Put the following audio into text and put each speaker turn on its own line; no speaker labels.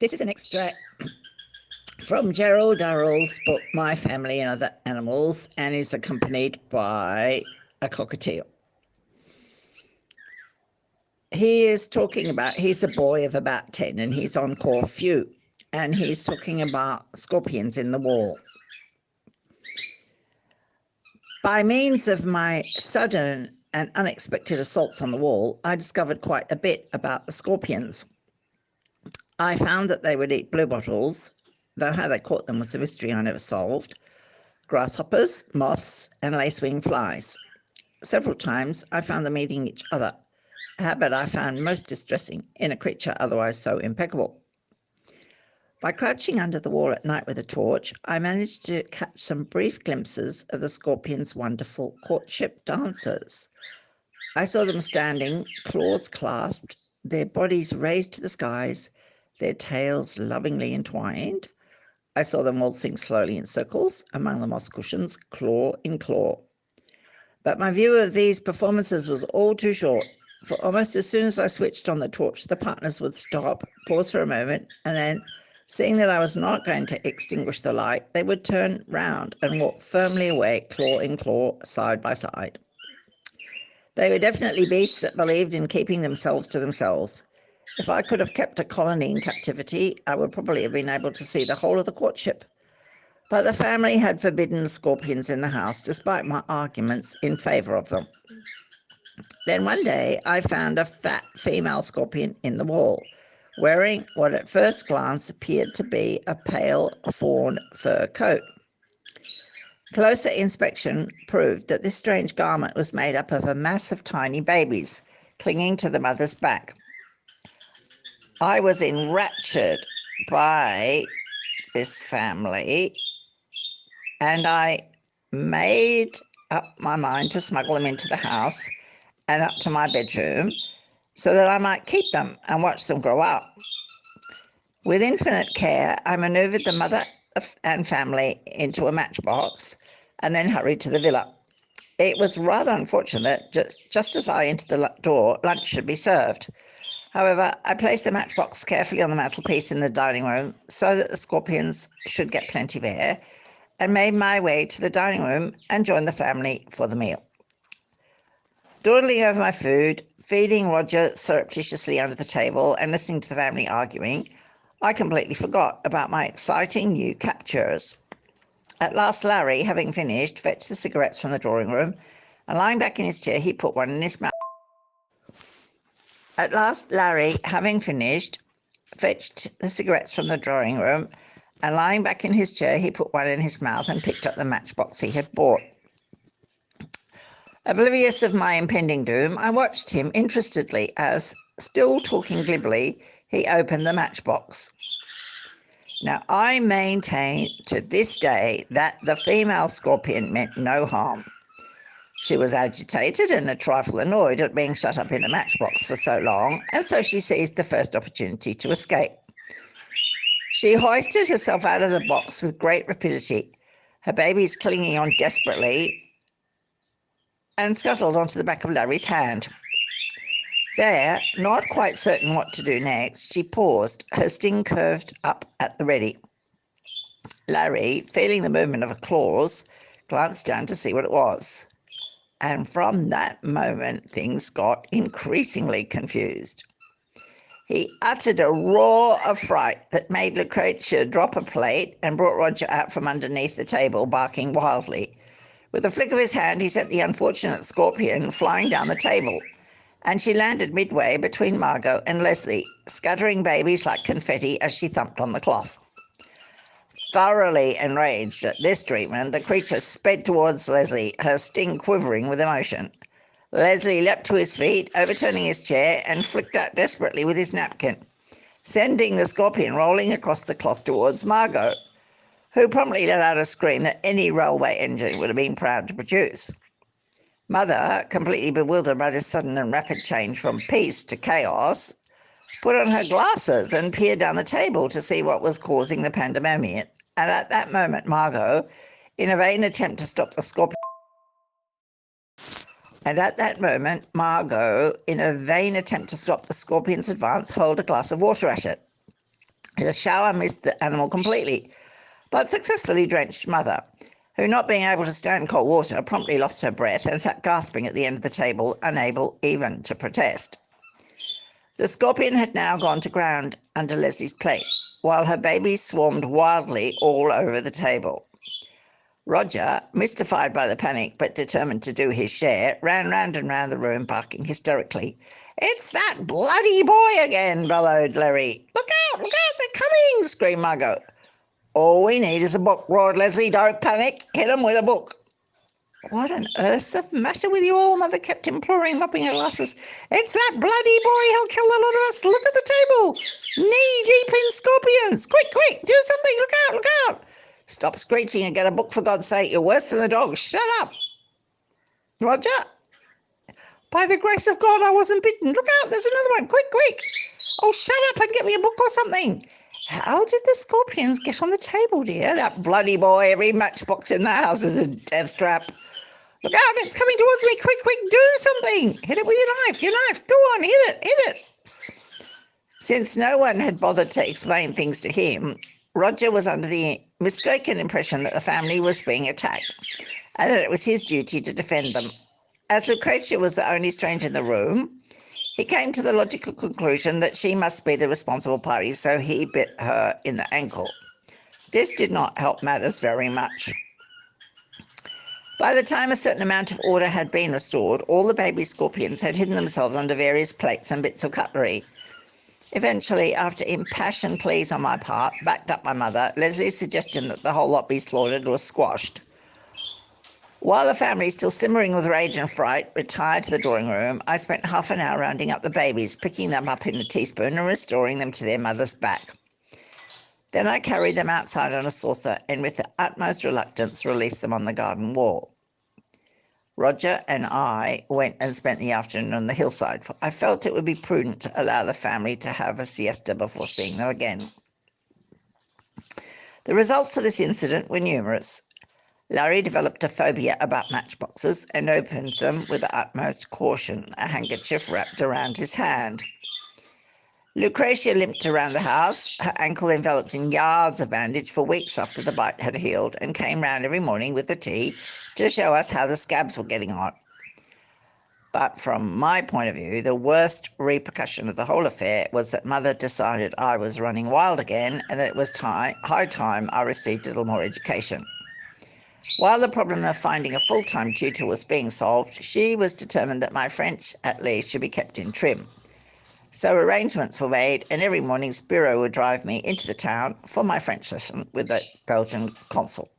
This is an extract from Gerald Durrell's book, My Family and Other Animals, and is accompanied by a cockatiel. He's a boy of about 10, and he's on Corfu, and he's talking about scorpions in the wall. By means of my sudden and unexpected assaults on the wall, I discovered quite a bit about the scorpions. I found that they would eat bluebottles, though how they caught them was a mystery I never solved, grasshoppers, moths, and lacewing flies. Several times I found them eating each other, a habit I found most distressing in a creature otherwise so impeccable. By crouching under the wall at night with a torch, I managed to catch some brief glimpses of the scorpions' wonderful courtship dances. I saw them standing, claws clasped, their bodies raised to the skies, their tails lovingly entwined. I saw them waltzing slowly in circles among the moss cushions, claw in claw. But my view of these performances was all too short, for almost as soon as I switched on the torch, the partners would stop, pause for a moment, and then, seeing that I was not going to extinguish the light, they would turn round and walk firmly away, claw in claw, side by side. They were definitely beasts that believed in keeping themselves to themselves. If I could have kept a colony in captivity, I would probably have been able to see the whole of the courtship. But the family had forbidden scorpions in the house, despite my arguments in favour of them. Then one day I found a fat female scorpion in the wall, wearing what at first glance appeared to be a pale fawn fur coat. Closer inspection proved that this strange garment was made up of a mass of tiny babies clinging to the mother's back. I was enraptured by this family, and I made up my mind to smuggle them into the house and up to my bedroom so that I might keep them and watch them grow up. With infinite care, I manoeuvred the mother and family into a matchbox and then hurried to the villa. It was rather unfortunate, just as I entered the door, lunch should be served. However, I placed the matchbox carefully on the mantelpiece in the dining room so that the scorpions should get plenty of air, and made my way to the dining room and joined the family for the meal. Dawdling over my food, feeding Roger surreptitiously under the table, and listening to the family arguing, I completely forgot about my exciting new captures. At last, Larry, having finished, fetched the cigarettes from the drawing room, and lying back in his chair, he put one in his mouth. And picked up the matchbox he had bought. Oblivious of my impending doom, I watched him interestedly as, still talking glibly, he opened the matchbox. Now, I maintain to this day that the female scorpion meant no harm. She was agitated and a trifle annoyed at being shut up in a matchbox for so long, and so she seized the first opportunity to escape. She hoisted herself out of the box with great rapidity, her babies clinging on desperately, and scuttled onto the back of Larry's hand. There, not quite certain what to do next, she paused, her sting curved up at the ready. Larry, feeling the movement of her claws, glanced down to see what it was. And from that moment, things got increasingly confused. He uttered a roar of fright that made Lucretia drop a plate and brought Roger out from underneath the table, barking wildly. With a flick of his hand, he sent the unfortunate scorpion flying down the table, and she landed midway between Margot and Leslie, scattering babies like confetti as she thumped on the cloth. Thoroughly enraged at this treatment, the creature sped towards Leslie, her sting quivering with emotion. Leslie leapt to his feet, overturning his chair, and flicked out desperately with his napkin, sending the scorpion rolling across the cloth towards Margot, who promptly let out a scream that any railway engine would have been proud to produce. Mother, completely bewildered by this sudden and rapid change from peace to chaos, put on her glasses and peered down the table to see what was causing the pandemonium. And at that moment, Margot, in a vain attempt to stop the scorpion's advance, hurled a glass of water at it. The shower missed the animal completely, but successfully drenched Mother, who, not being able to stand cold water, promptly lost her breath and sat gasping at the end of the table, unable even to protest. The scorpion had now gone to ground under Leslie's plate, while her babies swarmed wildly all over the table. Roger, mystified by the panic but determined to do his share, ran round and round the room barking hysterically. "It's that bloody boy again," bellowed Larry. "Look out, they're coming," screamed Margot. "All we need is a book," roared Leslie. "Don't panic, hit 'em with a book." "What on earth's the matter with you all?" Mother kept imploring, mopping her glasses. "It's that bloody boy, he'll kill the lot of us. Look at the table, knee-deep in scorpions. Quick, do something, look out. Stop screeching and get a book, for God's sake. You're worse than the dog. Shut up." "Roger, by the grace of God, I wasn't bitten. Look out, there's another one. Quick. Oh, shut up and get me a book or something." "How did the scorpions get on the table, dear?" "That bloody boy. Every matchbox in the house is a death trap." "Look out, it's coming towards me. Quick, do something. Hit it with your knife. Go on, hit it. Since no one had bothered to explain things to him, Roger was under the mistaken impression that the family was being attacked and that it was his duty to defend them. As Lucretia was the only stranger in the room, he came to the logical conclusion that she must be the responsible party, so he bit her in the ankle. This did not help matters very much. By the time a certain amount of order had been restored, all the baby scorpions had hidden themselves under various plates and bits of cutlery. Eventually, after impassioned pleas on my part, backed up by Mother, Leslie's suggestion that the whole lot be slaughtered was squashed. While the family, still simmering with rage and fright, retired to the drawing room, I spent half an hour rounding up the babies, picking them up in a teaspoon and restoring them to their mother's back. Then I carried them outside on a saucer and with the utmost reluctance released them on the garden wall. Roger and I went and spent the afternoon on the hillside, for I felt it would be prudent to allow the family to have a siesta before seeing them again. The results of this incident were numerous. Larry developed a phobia about matchboxes and opened them with the utmost caution, a handkerchief wrapped around his hand. Lucretia limped around the house, her ankle enveloped in yards of bandage for weeks after the bite had healed, and came round every morning with the tea to show us how the scabs were getting on. But from my point of view, the worst repercussion of the whole affair was that Mother decided I was running wild again and that it was high time I received a little more education. While the problem of finding a full-time tutor was being solved, she was determined that my French, at least, should be kept in trim. So arrangements were made, and every morning Spiro would drive me into the town for my French lesson with the Belgian consul.